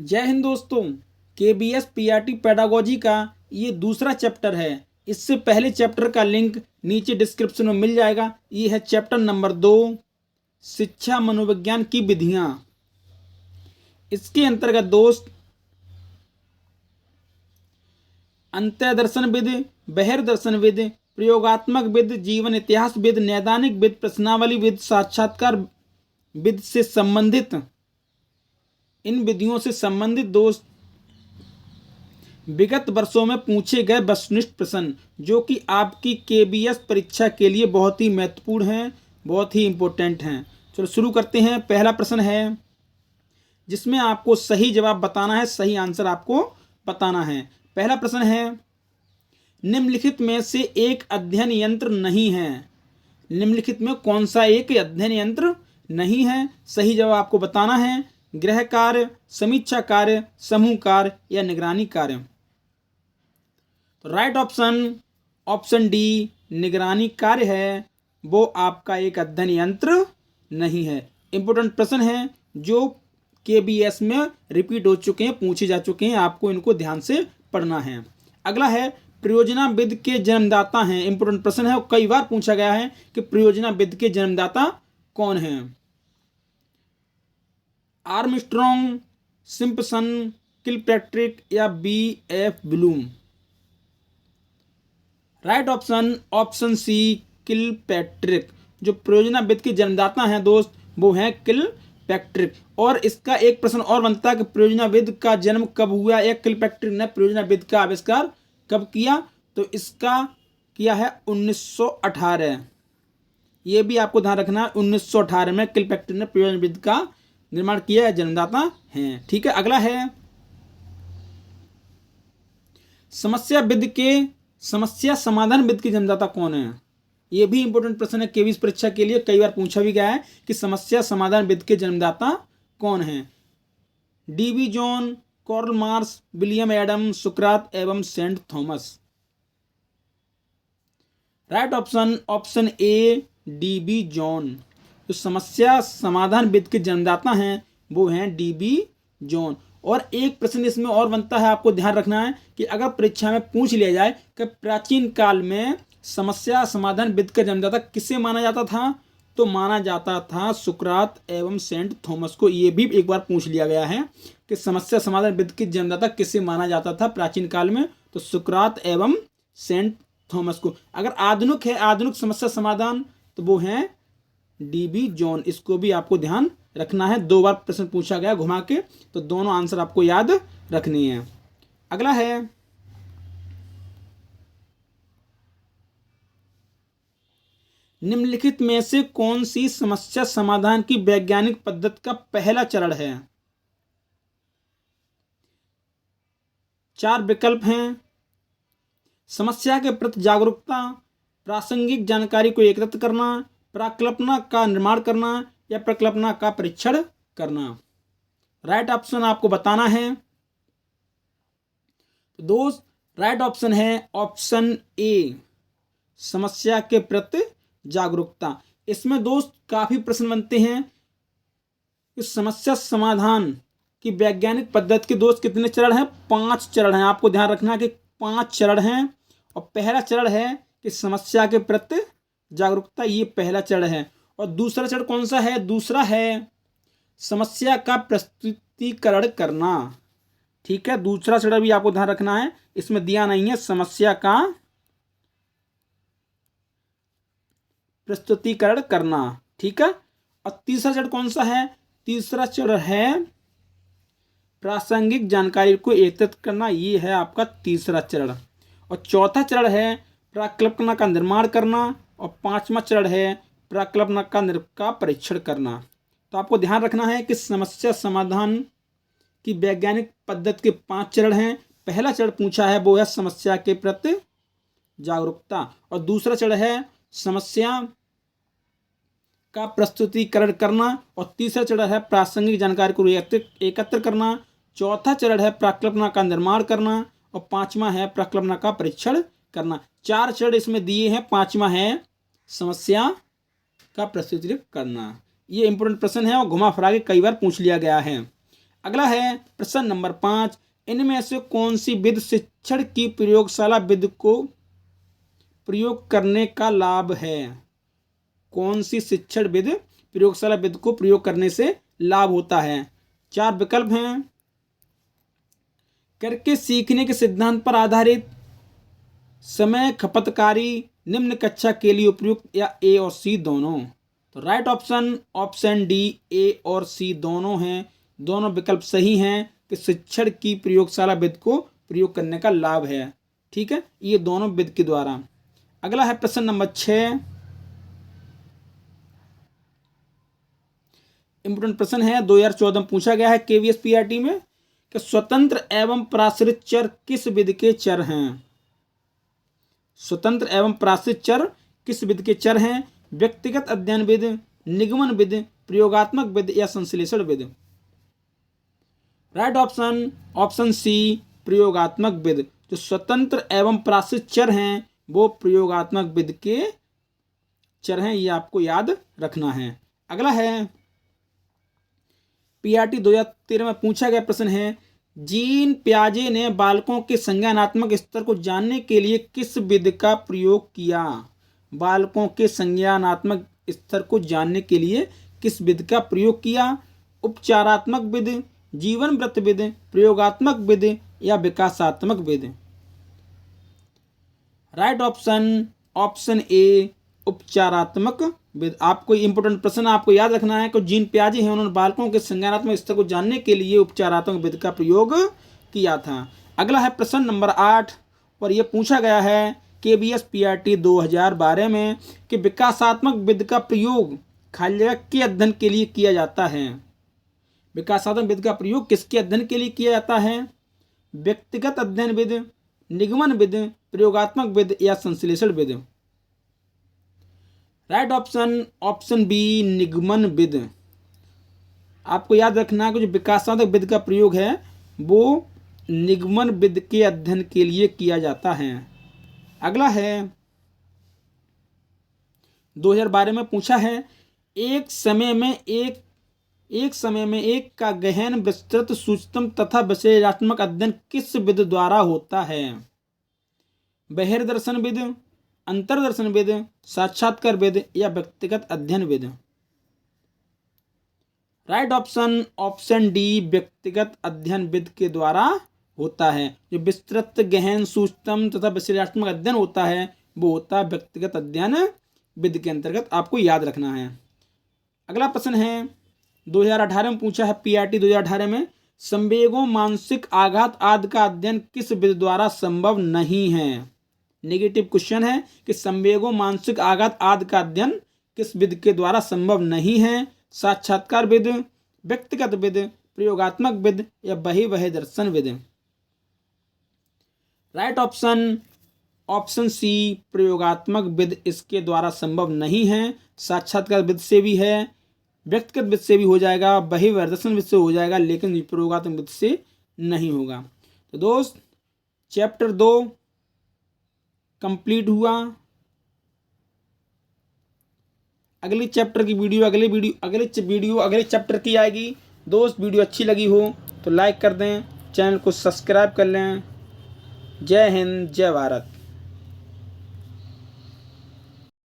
जय हिंद दोस्तों। KBS PRT pedagogy का ये दूसरा चैप्टर है। इससे पहले चैप्टर का लिंक नीचे डिस्क्रिप्शन में मिल जाएगा। ये है चैप्टर नंबर 2, शिक्षा मनोविज्ञान की विधियां। इसके अंतर्गत दोस्त अंतःदर्शनविद, बहिर्दर्शनविद, प्रयोगात्मक विद, जीवन इतिहासविद, नैदानिक विद, प्रश्नावलीविद, साक्षात्कार विद से संबंधित इन विधियों से संबंधित दोस्त विगत वर्षों में पूछे गए वस्तुनिष्ठ प्रश्न जो कि आपकी KBS परीक्षा के लिए बहुत ही महत्वपूर्ण हैं, बहुत ही इंपॉर्टेंट हैं। चलो शुरू करते हैं। पहला प्रश्न है जिसमें आपको सही जवाब बताना है, सही आंसर आपको बताना है। पहला प्रश्न है, निम्नलिखित में से एक अध्ययन यंत्र नहीं है। निम्नलिखित में कौन सा एक अध्ययन यंत्र नहीं है? सही जवाब आपको बताना है। गृह कार्य, समीक्षा कार्य, समूह कार्य या निगरानी कार्य। तो राइट ऑप्शन डी निगरानी कार्य है, वो आपका एक अध्ययन यंत्र नहीं है। इंपोर्टेंट प्रश्न है जो KBS में रिपीट हो चुके हैं, पूछे जा चुके हैं, आपको इनको ध्यान से पढ़ना है। अगला है प्रयोजनाविद के जन्मदाता हैं। इंपोर्टेंट प्रश्न है और कई बार पूछा गया है कि प्रयोजनाविद के जन्मदाता कौन है? आर्मस्ट्रॉन्ग, सिम्पसन, किलपैट्रिक या BF Bloom. Right option C Kilpatrick. जो प्रयोजनाविद के जन्मदाता हैं दोस्त वो हैं किलपैट्रिक। और इसका एक प्रश्न और बनता है कि प्रयोजनाविद का जन्म कब हुआ या किलपैट्रिक ने प्रयोजनाविद का आविष्कार कब किया? तो इसका किया है 1918। ये भी आपको ध्यान रखना है, 1918 में किलपैट्रिक ने प्रयोजनाविद का निर्माण किया है, जन्मदाता हैं। ठीक है। अगला है समस्या समाधान विद के जन्मदाता कौन है? यह भी इंपॉर्टेंट प्रश्न है, KBS परीक्षा के लिए कई बार पूछा भी गया है कि समस्या समाधान विद के जन्मदाता कौन है? DB John, Karl Marx, William Adam, सुकरात एवं Saint Thomas. Right option A DB John. तो समस्या समाधान विद के जन्मदाता हैं वो हैं DB जॉन। और एक प्रश्न इसमें और बनता है, आपको ध्यान रखना है कि अगर परीक्षा में पूछ लिया जाए कि प्राचीन काल में समस्या समाधान विद का जन्मदाता किसे माना जाता था, तो माना जाता था सुकरात एवं सेंट थॉमस को। ये भी एक बार पूछ लिया गया है कि समस्या समाधान विद के जन्मदाता किसे माना जाता था प्राचीन काल में, तो सुकरात एवं सेंट थॉमस को। अगर आधुनिक है, आधुनिक समस्या समाधान, तो वो हैं DB जॉन। इसको भी आपको ध्यान रखना है, 2 बार प्रश्न पूछा गया घुमा के, तो दोनों आंसर आपको याद रखनी है। अगला है निम्नलिखित में से कौन सी समस्या समाधान की वैज्ञानिक पद्धति का पहला चरण है? 4 विकल्प हैं। समस्या के प्रति जागरूकता, प्रासंगिक जानकारी को एकत्रित करना, प्रकल्पना का निर्माण करना या प्रकल्पना का परीक्षण करना। राइट ऑप्शन आपको बताना है। तो दोस्त राइट ऑप्शन है ऑप्शन ए, समस्या के प्रति जागरूकता। इसमें दोस्त काफी प्रश्न बनते हैं कि समस्या समाधान की वैज्ञानिक पद्धति के दोस्त कितने चरण हैं? 5 चरण हैं। आपको ध्यान रखना है कि 5 चरण हैं। और पहला चरण है कि समस्या के प्रति जागरूकता, ये पहला चरण है। और दूसरा चरण कौन सा है? दूसरा है समस्या का प्रस्तुतिकरण करना। ठीक है, दूसरा चरण भी आपको ध्यान रखना है, इसमें दिया नहीं है, समस्या का प्रस्तुतिकरण करना। ठीक है। और तीसरा चरण कौन सा है? तीसरा चरण है प्रासंगिक जानकारी को एकत्रित करना, ये है आपका तीसरा चरण। और चौथा चरण है प्रकल्पना का निर्माण करना। और 5वां चरण है प्रकल्पना का परीक्षण करना। तो आपको ध्यान रखना है कि समस्या समाधान की वैज्ञानिक पद्धति के 5 चरण हैं। पहला चरण पूछा है वो है समस्या के प्रति जागरूकता। और दूसरा चरण है समस्या का प्रस्तुतिकरण करना। और तीसरा चरण है प्रासंगिक जानकारी को एकत्र करना। चौथा चरण है प्रकल्पना का निर्माण करना। और 5वां है प्रकल्पना का परीक्षण करना। 4 चरण इसमें दिए हैं, 5वां है समस्या का प्रस्तुतिकरण करना। ये इंपोर्टेंट प्रश्न है और घुमा फिरा के कई बार पूछ लिया गया है। अगला है प्रश्न नंबर 5, इनमें से कौन सी विधि शिक्षण की प्रयोगशाला विधि को प्रयोग करने का लाभ है? कौन सी शिक्षण विधि प्रयोगशाला विधि को प्रयोग करने से लाभ होता है? 4 विकल्प हैं। करके सीखने के सिद्धांत पर आधारित, समय खपतकारी, निम्न कक्षा के लिए उपयुक्त, या ए और सी दोनों। तो राइट ऑप्शन डी, ए और सी दोनों हैं। दोनों विकल्प सही हैं कि शिक्षण की प्रयोगशाला विधि को प्रयोग करने का लाभ है। ठीक है, ये दोनों विधि के द्वारा। अगला है प्रश्न नंबर 6, इंपोर्टेंट प्रश्न है, 2014 में पूछा गया है केवीएस पीआरटी में कि स्वतंत्र एवं प्राश्रित चर किस विधि के चर हैं? स्वतंत्र एवं प्राश्रित चर किस विधि के चर हैं? व्यक्तिगत अध्ययन विधि, निगमन विधि, प्रयोगात्मक विधि, या संश्लेषण विधि। राइट ऑप्शन सी, प्रयोगात्मक विधि। जो स्वतंत्र एवं प्राश्रित चर हैं वो प्रयोगात्मक विधि के चर हैं, ये आपको याद रखना है। अगला है पीआरटी 2013 में पूछा गया प्रश्न है, जीन पियाजे ने बालकों के संज्ञानात्मक स्तर को जानने के लिए किस विधि का प्रयोग किया? बालकों के संज्ञानात्मक स्तर को जानने के लिए किस विधि का प्रयोग किया? उपचारात्मक विधि, जीवन वृत्त विधि, प्रयोगात्मक विधि, या विकासात्मक विधि। राइट ऑप्शन ए, उपचारात्मक विधि। आपको इंपोर्टेंट प्रश्न आपको याद रखना है कि जीन पियाजे हैं, उन्होंने बालकों के संज्ञानात्मक स्तर को जानने के लिए उपचारात्मक विधि का प्रयोग किया था। अगला है प्रश्न नंबर 8, और यह पूछा गया है केबीएस पीआरटी 2012 में कि विकासात्मक विधि का प्रयोग खाली जगह के अध्ययन के लिए किया जाता है। विकासात्मक विधि का प्रयोग किसके अध्ययन के लिए किया जाता है? व्यक्तिगत अध्ययन विधि, निगमन विधि, प्रयोगात्मक विधि, या संश्लेषण विधि। राइट ऑप्शन बी, निगमन विधि। आपको याद रखना है कि जो विकासात्मक विधि का प्रयोग है वो निगमन विधि के अध्ययन के लिए किया जाता है। अगला है 2012 में पूछा है, एक समय में एक का गहन, विस्तृत, सूक्ष्म तथा विश्लेषणात्मक अध्ययन किस विधि द्वारा होता है? बहिर्दर्शन विधि, अंतर्दर्शन विधि, साक्षात्कार विधि, या व्यक्तिगत अध्ययन विधि। राइट ऑप्शन डी, व्यक्तिगत अध्ययन विधि के द्वारा होता है। जो विस्तृत, गहन, सूक्ष्म तथा विश्लेषणात्मक अध्ययन होता है वो होता है व्यक्तिगत अध्ययन विधि के अंतर्गत, आपको याद रखना है। अगला प्रश्न है 2018 में पूछा है पीआरटी 2018 में, संवेगों, मानसिक आघात आदि का अध्ययन किस विधि द्वारा संभव नहीं है? नेगेटिव क्वेश्चन है कि संवेगों, मानसिक आघात आदि का अध्ययन किस विधि के द्वारा संभव नहीं है? साक्षात्कार विधि, व्यक्तिगत विधि, प्रयोगात्मक विधि, या बहिर्दर्शन विधि। राइट ऑप्शन सी, प्रयोगात्मक विधि इसके द्वारा संभव नहीं है। साक्षात्कार विधि से भी है, व्यक्तिगत विधि से भी हो जाएगा, बहिर्दर्शन विधि से हो जाएगा, लेकिन प्रयोगात्मक विधि से नहीं होगा। तो दोस्त, चैप्टर 2 कंप्लीट हुआ। अगले चैप्टर की वीडियो अगले चैप्टर की आएगी। दोस्त, वीडियो अच्छी लगी हो तो लाइक कर दें, चैनल को सब्सक्राइब कर लें। जय हिंद, जय भारत।